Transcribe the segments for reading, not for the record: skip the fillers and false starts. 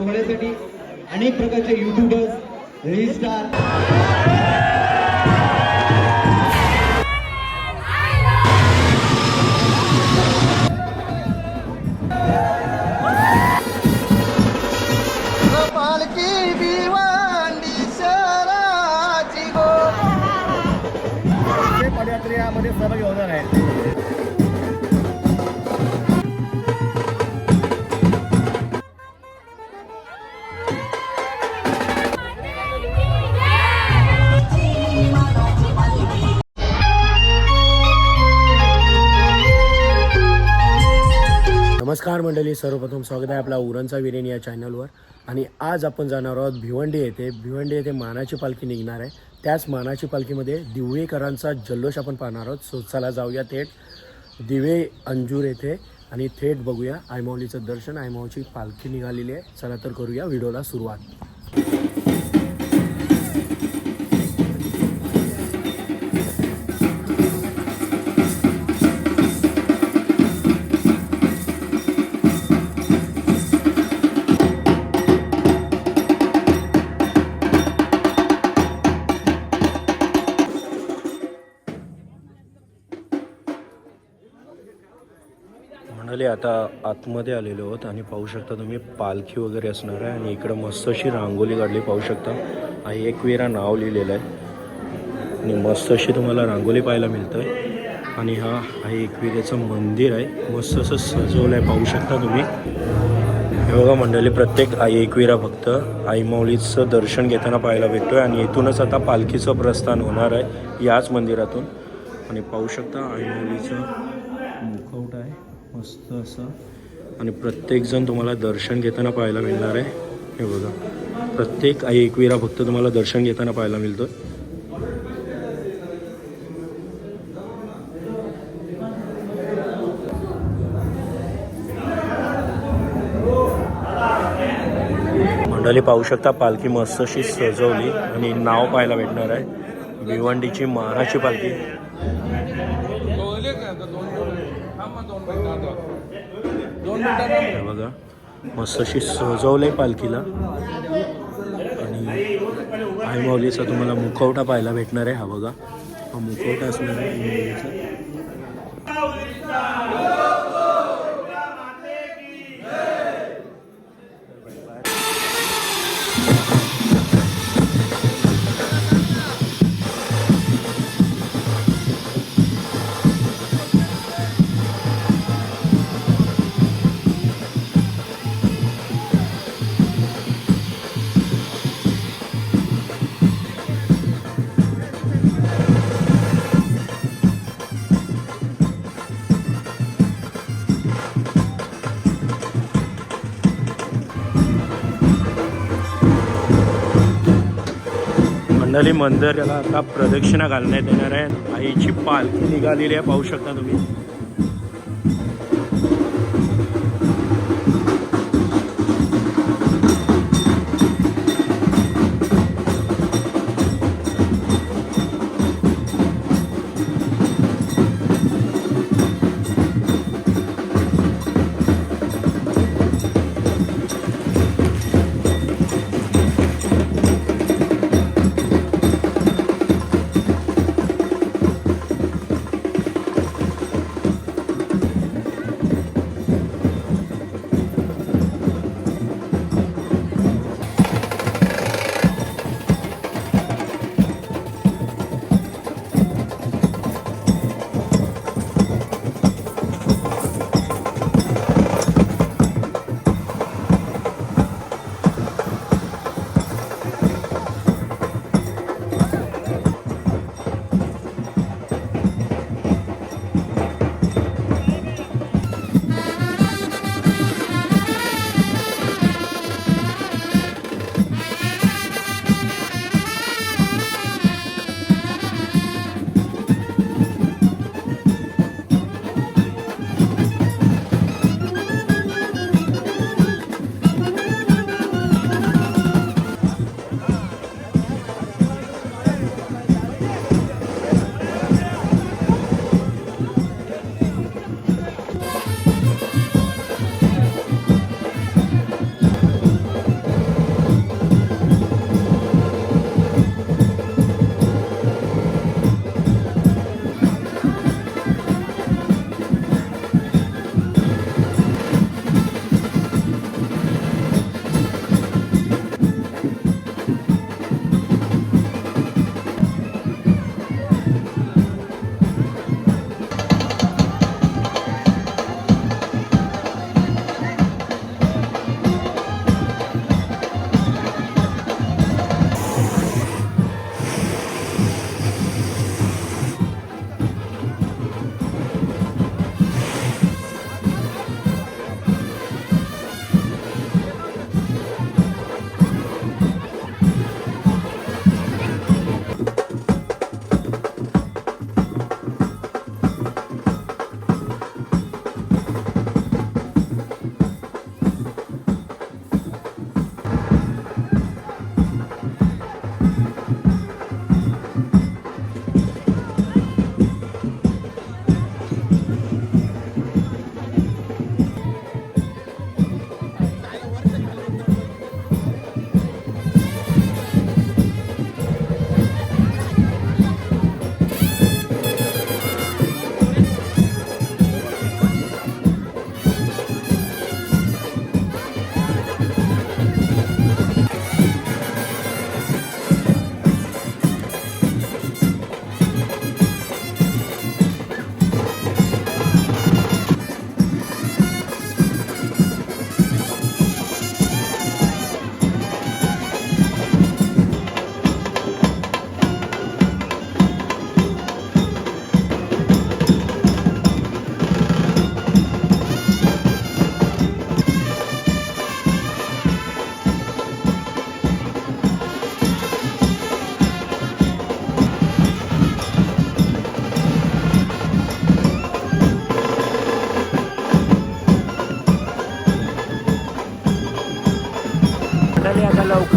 सोहळ्यासाठी अनेक प्रकारचे युट्यूबर्स, रील स्टार पदयात्रेमध्ये सहभागी होणार आहेत. नमस्कार मंडळी, सर्वप्रथम स्वागत आहे आपला उरणचा वीरेन या चॅनलवर. आणि आज आपण जाणार आहोत भिवंडी येथे मानाची पालखी निघणार आहे. त्याच मानाची पालखीमध्ये दिवेकरांचा जल्लोष आपण पाहणार आहोत. सो चला जाऊया थेट दिवे अंजूर येथे आणि थेट बघूया आईमाऊलीचं दर्शन. आईमाऊलीची पालखी निघालेली आहे. चला तर करूया व्हिडिओला सुरुवात. मंडळी आता आतमध्ये आलेलो आहोत आणि पाहू शकता तुम्ही पालखी वगैरे असणार आहे. आणि इकडं मस्त अशी रांगोली काढली पाहू शकता. हा एकविरा नाव लिहिलेलं आहे आणि मस्त अशी तुम्हाला रांगोली पाहायला मिळतं आहे. आणि हा एकविरेचं मंदिर आहे, मस्त असं सजवलं आहे पाहू शकता तुम्ही. हे बघा मंडळी, प्रत्येक एकविरा फक्त आईमाऊलीचं दर्शन घेताना पाहायला भेटतो आहे. आणि इथूनच आता पालखीचं प्रस्थान होणार आहे याच मंदिरातून. आणि पाहू शकता आईमाऊलीचं मुखवटा आहे मस्त असं. आणि प्रत्येकजण तुम्हाला दर्शन घेताना पाहायला मिळणार आहे. हे बघा, प्रत्येक एकविरा फक्त तुम्हाला दर्शन घेताना पाहायला मिळतो. मंडळी पाहू शकता पालखी मस्त अशी सजवली आणि नाव पाहायला भेटणार आहे, भिवंडीची मानाची पालखी. बघा मस्त अशी सजवलंय पालखीला. आणि आईमाऊलीचा तुम्हाला मुखवटा पाहायला भेटणार आहे. हा बघा, हा मुखवटा असणार आहे आईमाऊलीचा. मंडळी मंदिराला आता प्रदक्षिणा घालण्यात येणार आहे. आईची पालखी निघालेली आहे पाहू शकता तुम्ही.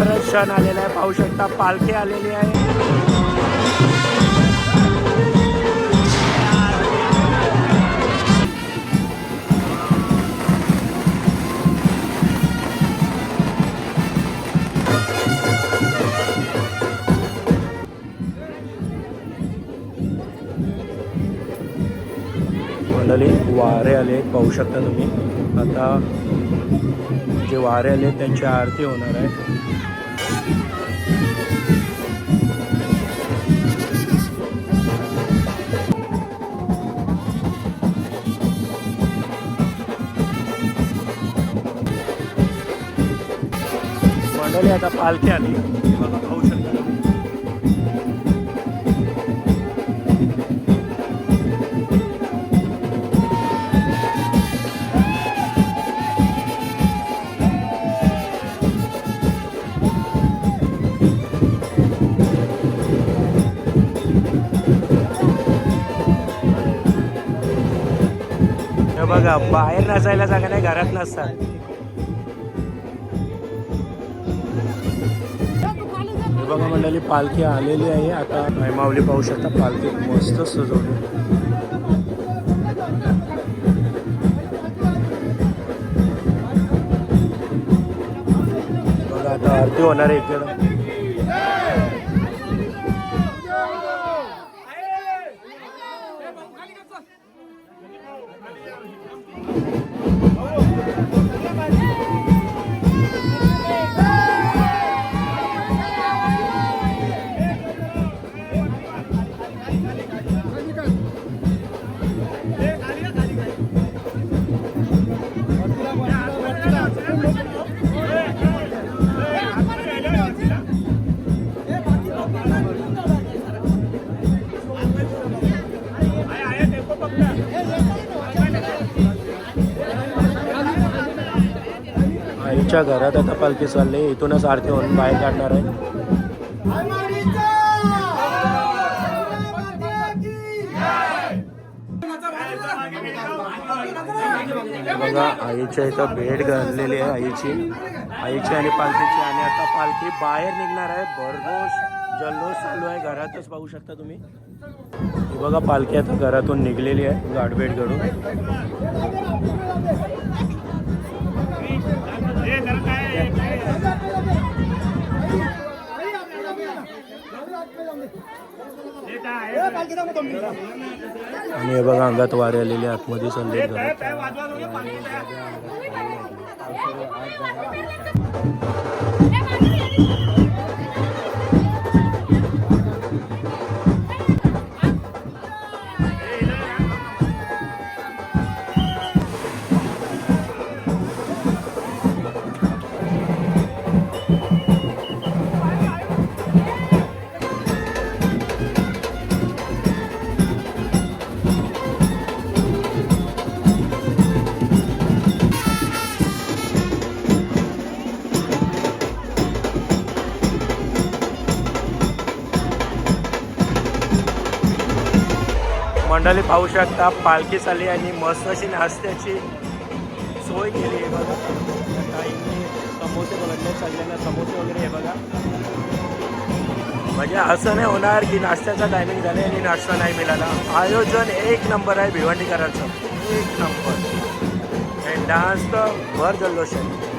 लवकरच क्षण आलेला आहे. पाहू शकता पालखी आलेली आहे. मंडळी वारे आले आहेत, पाहू शकता तुम्ही. आता जे वारे आले आहेत त्यांची आरती होणार आहे. मंडळी आता पालखी आली, बघा पाहू शकता तुम्ही. हे बघा बाहेर नसायला जागा नाही, घरात नसतात. हे बघा मंडळी पालखी आलेली आहे. आता माऊली पाहू शकता पालखी मस्त सजवली. बघा आता आरती होणार आहे इकडं. आईच्या घरात आता पालखी चालली, इथूनच आरती होऊन बाहेर काढणार आहे. बघा आईच्या इथं भेट घातलेली आहे आईची आणि पालखीची. आणि आता पालखी बाहेर निघणार आहे. भरघोस जल्लोष चालू आहे, घरातच पाहू शकता तुम्ही. हे बघा पालखी आता घरातून निघलेली आहे गाठभेट घडून. आणि हे बघा अंगात वारे आलेले आतमध्ये चालले घरात. मंडळी पाहू शकता पालखी चालली आणि मस्त अशी नाश्त्याची सोय केली आहे बघा. काहींनी समोसे बघितले, सगळ्यांना समोसे वगैरे आहे बघा. म्हणजे असं नाही होणार की नाश्त्याचा टायमिंग झाला आणि नाश्ता नाही मिळाला. आयोजन एक नंबर आहे भिवंडीकरांचं, एक नंबर. आणि डान्स तर भर जल्लोष आहे.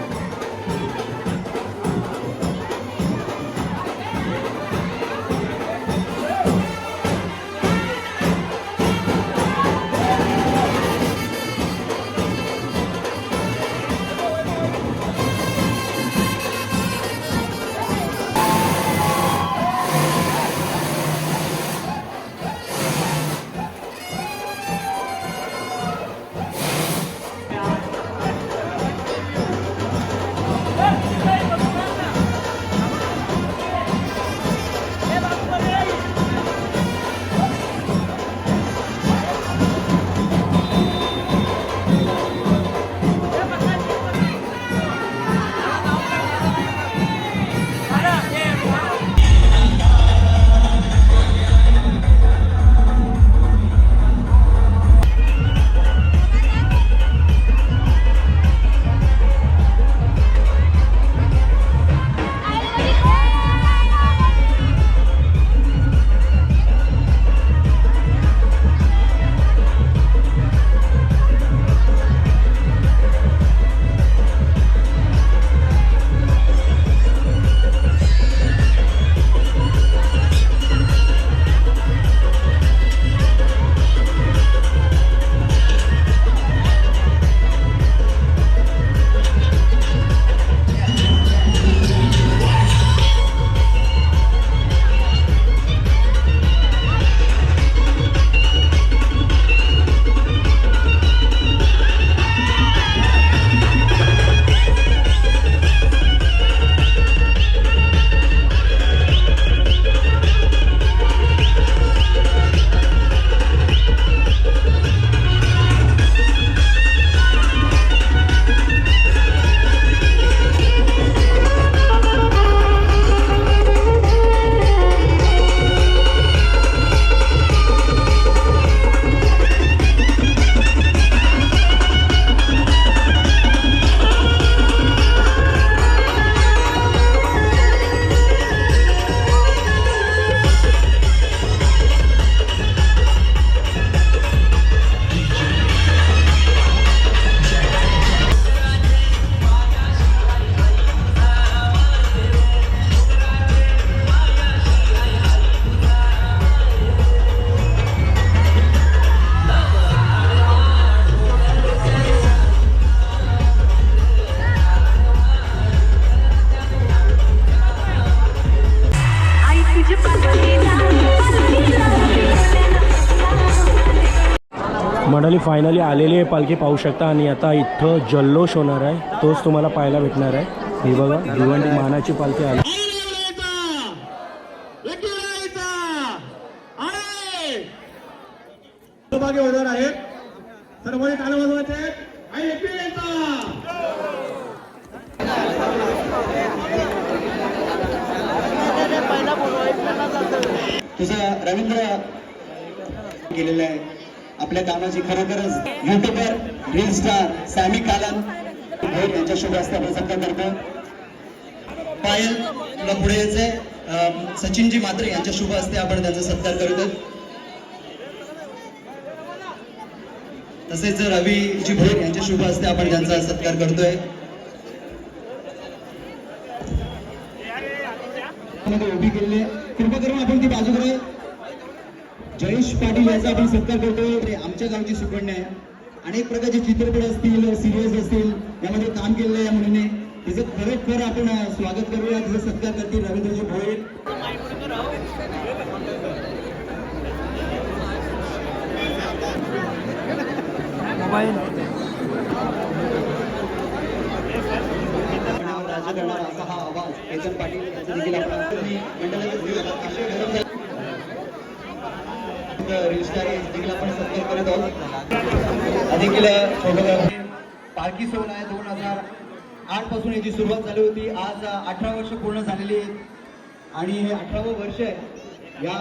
मंडळी फायनली आलेली आहे पालखी पाहू शकता आणि आता इथं जल्लोष होणार आहे तोच तुम्हाला पाहायला भेटणार आहे. हे बघा भिवंडी मानाची पालखी आली. सहभागी होणार आहेत सर्व ताल वाजवायचे आणि तुझं रवींद्र केलेलं आहे आपल्या कामाची खरोखरच युट्यूबर रील स्टार सॅमी कालन यांच्या शुभ हस्ते आपण सत्कार करतो. पायल तुला पुढे यायचंय सचिनजी मात्रे यांच्या शुभ हस्ते आपण त्यांचा सत्कार करतो. तसेच रवीजी भोर यांच्या शुभ हस्ते आपण त्यांचा सत्कार करतोय. उभी केलेली कृपा करून आपण ती बाजूकडे जयेश पाटील यांचा आपण सत्कार करतोय. आमच्या गावची सुकन्या आहे. अनेक प्रकारचे चित्रपट असतील सिरियल्स असतील यामध्ये काम केलेलं आहे या मुलीने. तिचं खरोखर आपण स्वागत करूया. तिचा सत्कार करतील रवींद्रजी भोयर. राज्य करणारा असा हा आवाज केतन पाटील यांचा देखील आपण देखील आपण सत्कार करत आहोत. देखील फोटोग्राफी पालखी सोहळा आहे 2008 पासून याची सुरुवात झाली होती. आज 18 वर्ष पूर्ण झालेली आहेत आणि हे 18वं वर्ष आहे. या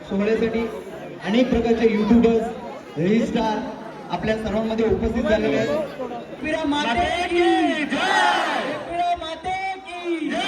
सोहळ्यासाठी अनेक प्रकारचे युट्यूबर्स रील स्टार आपल्या सर्वांमध्ये उपस्थित झालेले आहेत. पिरा माते की जय, पिरा माते की जय.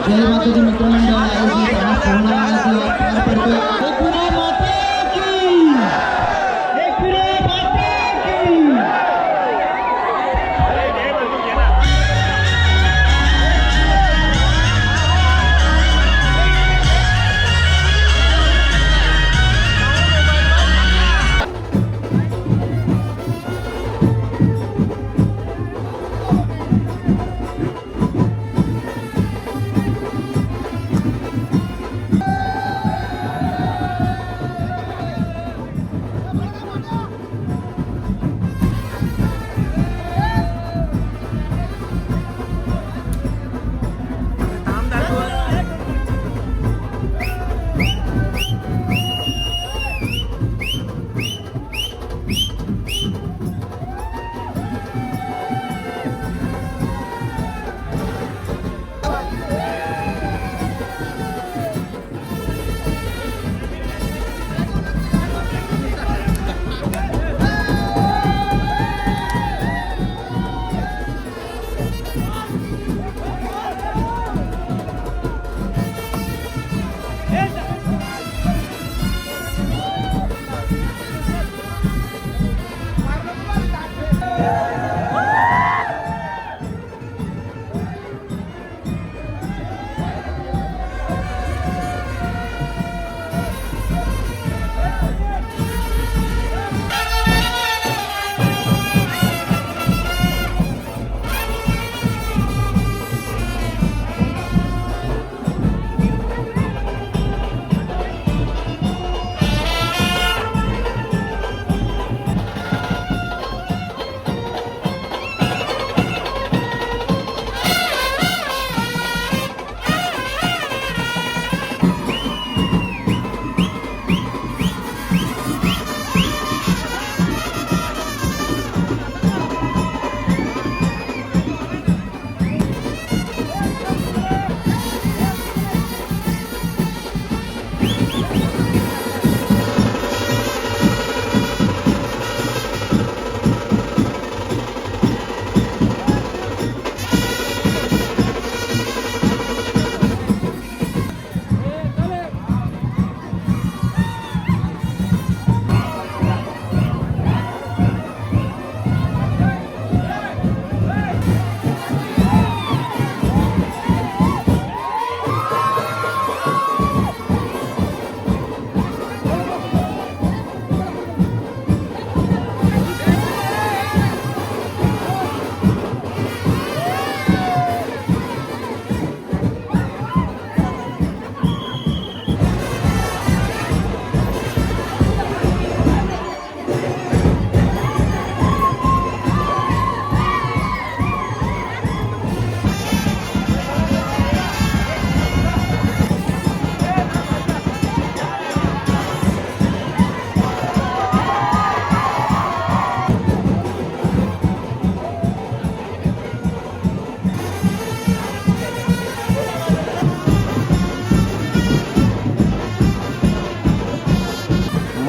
जय माताजी मित्रमंडळ आयोजित हा सोहळा पार पडतोय. एकविरा माते की, एकविरा माते की.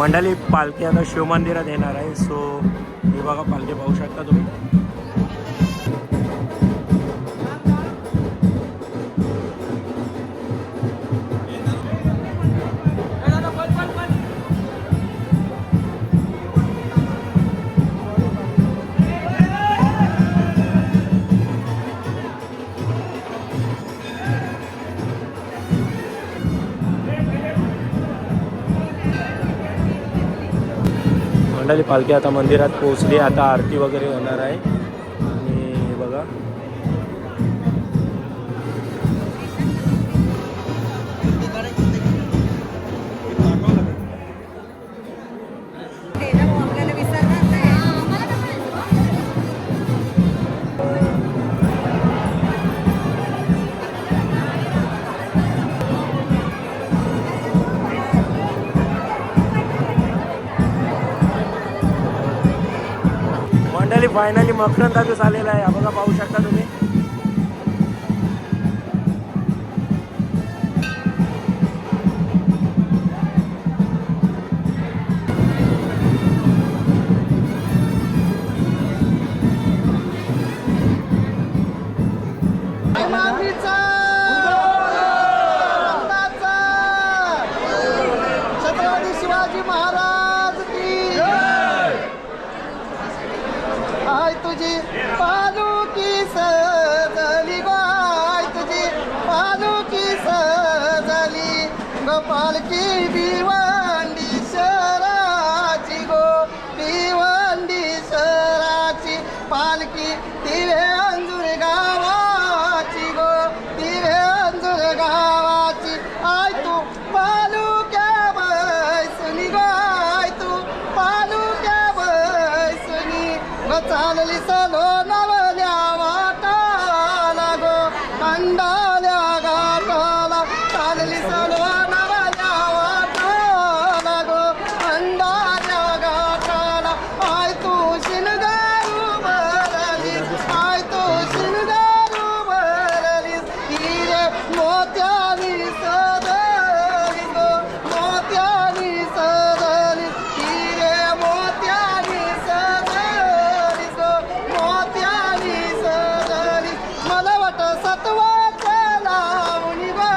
मंडळी पालखी आता शिवमंदिरात येणार आहे. सो हे बघा पालखी पाहू शकता तुम्ही. मंडळी पालखी आता मंदिरात पोहोचली. आता आरती वगैरे होणार आहे. आणि हे बघा मंडळी फायनली मकरंद दादू आलेला आहे. हा बघा पाहू शकता तुम्ही. छत्रपती शिवाजी महाराज की आय तुझी पालुकी सजली गाय तुझी पालुकी सजली गोपालकी भिवंडी शहराची गो भिवंडी शहराची पालकी तिरे अंजूर गावाची गो तिरे अंजूर गावाची आय तू पालुक्या बैसुनी गाय तू पालुक्या बैसुनी ग चालली सलो नवल्या वाटाला गो अंडाल्या गाठाला चालली सलो नवल्या वाटाला गो अंडाल्या गाठाला आय तू शिनगारू भरली आय तू शिनगारू भरली हिरे मोत्यानी सजली गो मोत्यानी सजली हिरे मोत्यानी सजली गो मोत्यानी सजली मला वाट सत्वाचा लावणी गो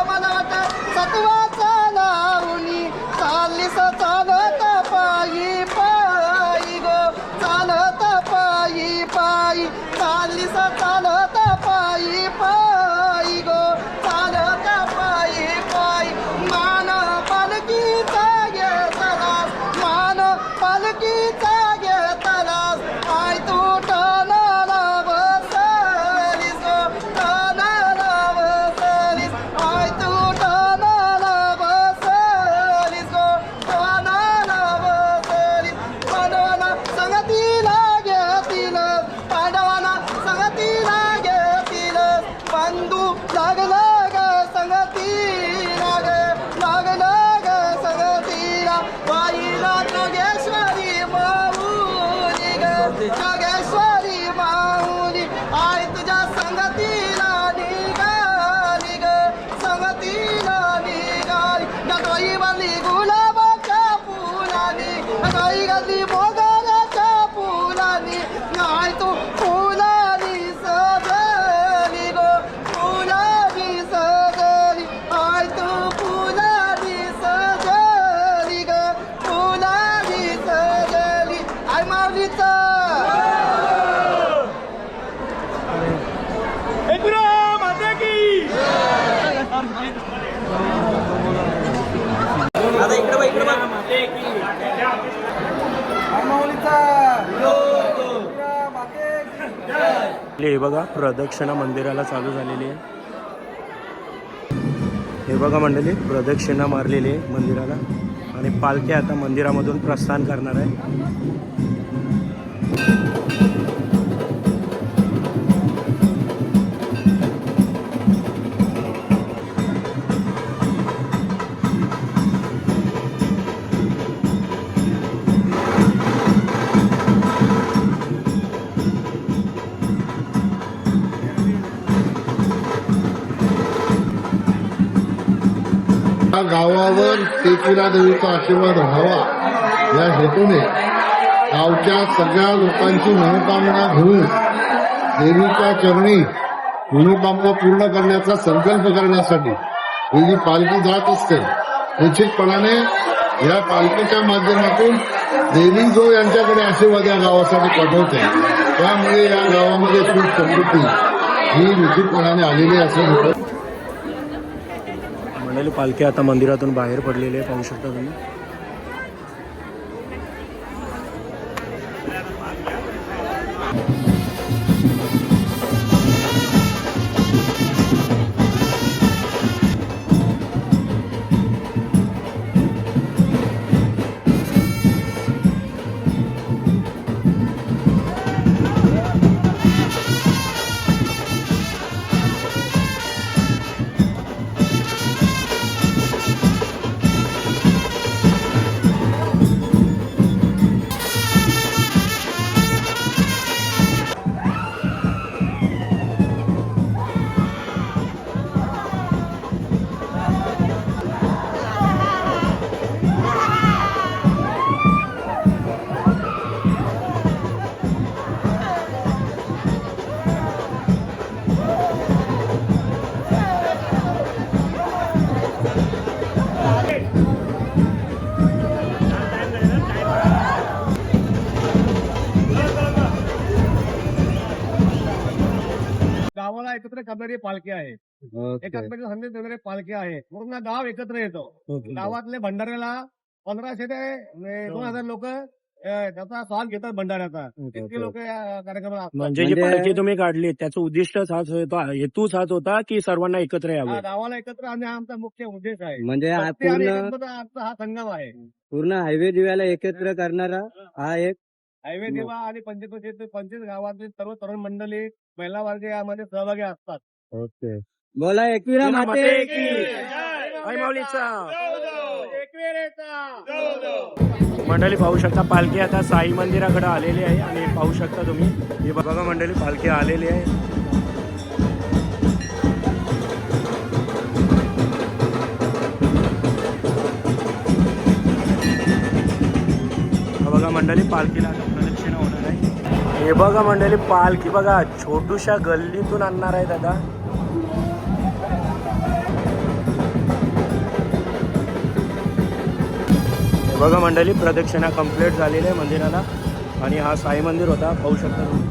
मला वाट सत्वाचा लावणी चाललीस चालत पायी पायी गो चालत पायी पायी चाललीस चालत पायी पायी गो चालत पायी पायी मान पालखीचा घेतलास मान पालखीचा घेतलास आय तू टनाला बसलीस गो टनाला बसलीस आय तू टनाला बसलीस गो टनाला बसलीस पांडवांना संगतीला घेतील पांडवांना संगतीला घेतील बंधू लागला ग संगतीला ग लागला ग संगतीला वाईला जोगेश्वरी माऊली ग जोगेश्वरी माऊली आय तुझ्या संगतीला निघाली ग संगतीला निघाली गटवाई बांधली गुलाबाच्या फुलानी गटवाई घातली मोगऱ्याच्या फुलानी आय तू फुलानी सजली गो फुलानी सजली आय तू फुलानी सजली ग फुलानी सजली आय माऊलीचा हे बघा प्रदक्षिणा मंदिराला चालू झालेली आहे. हे बघा मंडळी प्रदक्षिणा मारलेली आहे मंदिराला. आणि पालखी आता मंदिरामधून प्रस्थान करणार आहे. गावावर तेचुरा देवीचा आशीर्वाद व्हावा या हेतूने गावच्या सगळ्या लोकांची मनोकामना घेऊन देवीच्या चरणी मनोकामना पूर्ण करण्याचा संकल्प करण्यासाठी ही जी पालखी जात असते निश्चितपणाने या पालखीच्या माध्यमातून देवी जो यांच्याकडे आशीर्वाद या गावासाठी पाठवते त्यामुळे या गावामध्ये सुख समृद्धी ही निश्चितपणाने आलेली असं होतं. मंडळी पालखी आता मंदिरातून बाहेर पडलेली आहे, पाहू शकता तुम्ही. गावाला एकत्र करणारी पालखी आहे. एकात्मतेचा संदेश देणारी पालखी आहे. पूर्ण गाव एकत्र येतो. गावातले भंडाऱ्याला 1500 ते 2000 लोक त्याचा स्वाद घेतात भंडाऱ्याचा. इतके लोक या कार्यक्रमाला असतात. म्हणजे जी पालखी तुम्ही काढली त्याचं उद्दिष्टच हाच होता, हेतूच हाच होता की सर्वांना एकत्र यावं. गावाला एकत्र आणणे हा आमचा मुख्य उद्देश आहे. म्हणजे हा भक्ती आणि पूर्ण एकत्मता आमचा हा संगम आहे. पूर्ण हायवे दिव्याला एकत्र करणारा हा एक हायवे देवा आणि 25 गावातली सर्व तरुण मंडळी महिला वर्ग यामध्ये सहभागी असतात. ओके. बोला एकविरा माते की आई माऊलीचा. एकविरेचा. मंडळी पाहू शकता पालखी आता साई मंदिराकडे आलेली आहे आणि पाहू शकता तुम्ही हे बघा मंडळी पालखी आलेली आहे. हा बघा मंडळी पालखीला आता प्रदक्षिणा होणार आहे. हे बघा मंडळी पालखी बघा छोटूशा गल्लीतून आणणार आहे दादा. बघा मंडळी प्रदक्षिणा कंप्लीट झालेली आहे मंदिराला आणि हा साई मंदिर होता, पाहू शकता तुम्ही.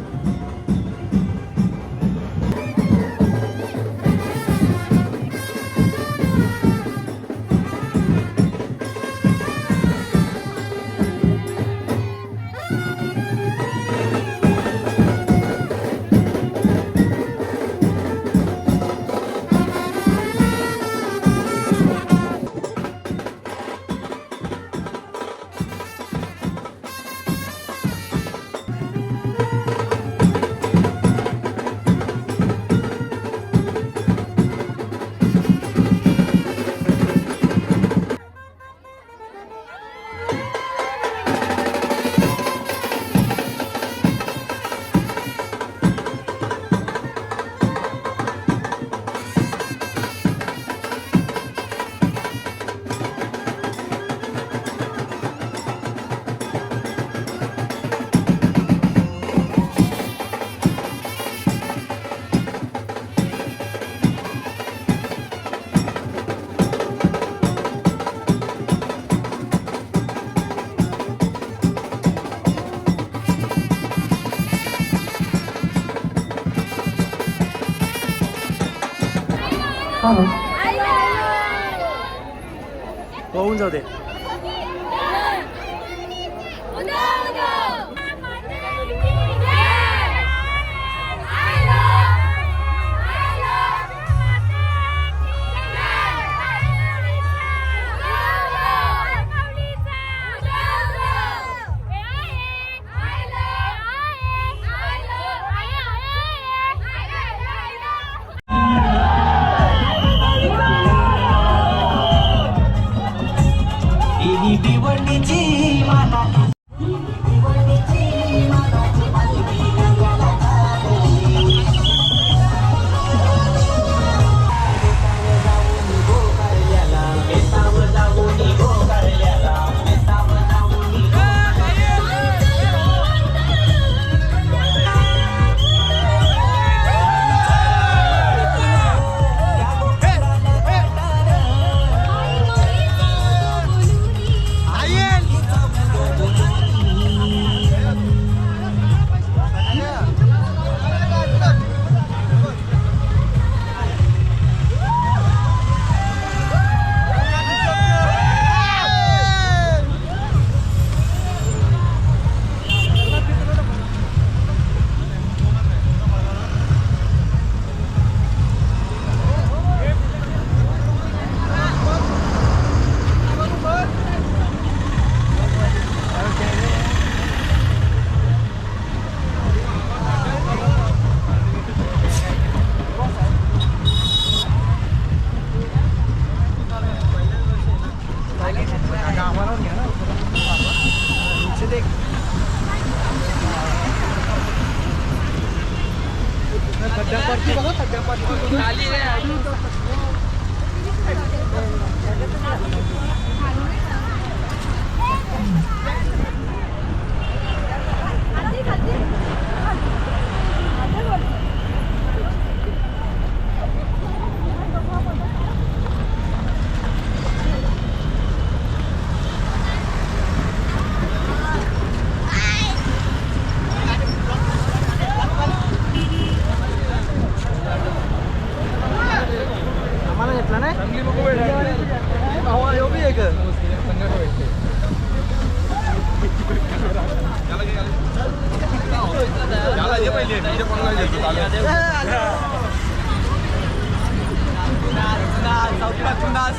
होऊन जाऊ दे.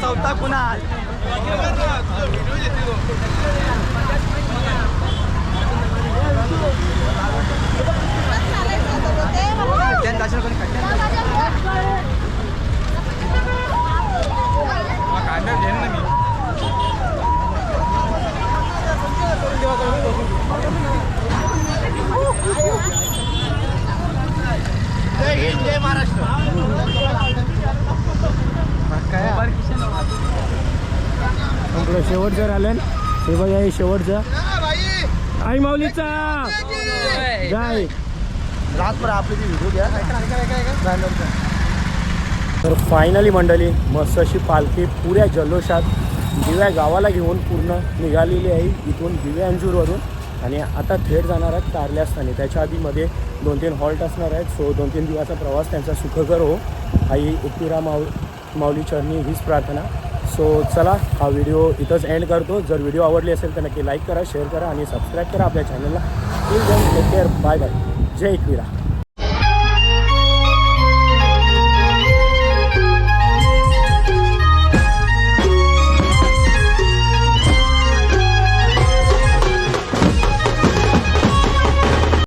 चौथा कुणाल जय हिंद जय महाराष्ट्र. आपलं शेवटचं आलं हे बघा हे शेवटचं आई माऊलीचा जय. तर फायनली मंडळी मस्त अशी पालखी पुऱ्या जल्लोषात दिव्या गावाला घेऊन पूर्ण निघालेली आहे इथून दिव्या अंजूरवरून आणि आता थेट जाणार आहेत कारल्यास्थानी. त्याच्या आधीमध्ये 2-3 हॉल्ट असणार आहेत. सो 2-3 दिवसाचा प्रवास त्यांचा सुखकर हो आई एकविरा माऊली चरणी हीच प्रार्थना. सो चला हा व्हिडिओ इथंच एंड करतो. जर व्हिडिओ आवडली असेल तर नक्की लाईक करा, शेअर करा आणि सबस्क्राईब करा आपल्या चॅनलला. Till then take care, bye bye, जय एकविरा.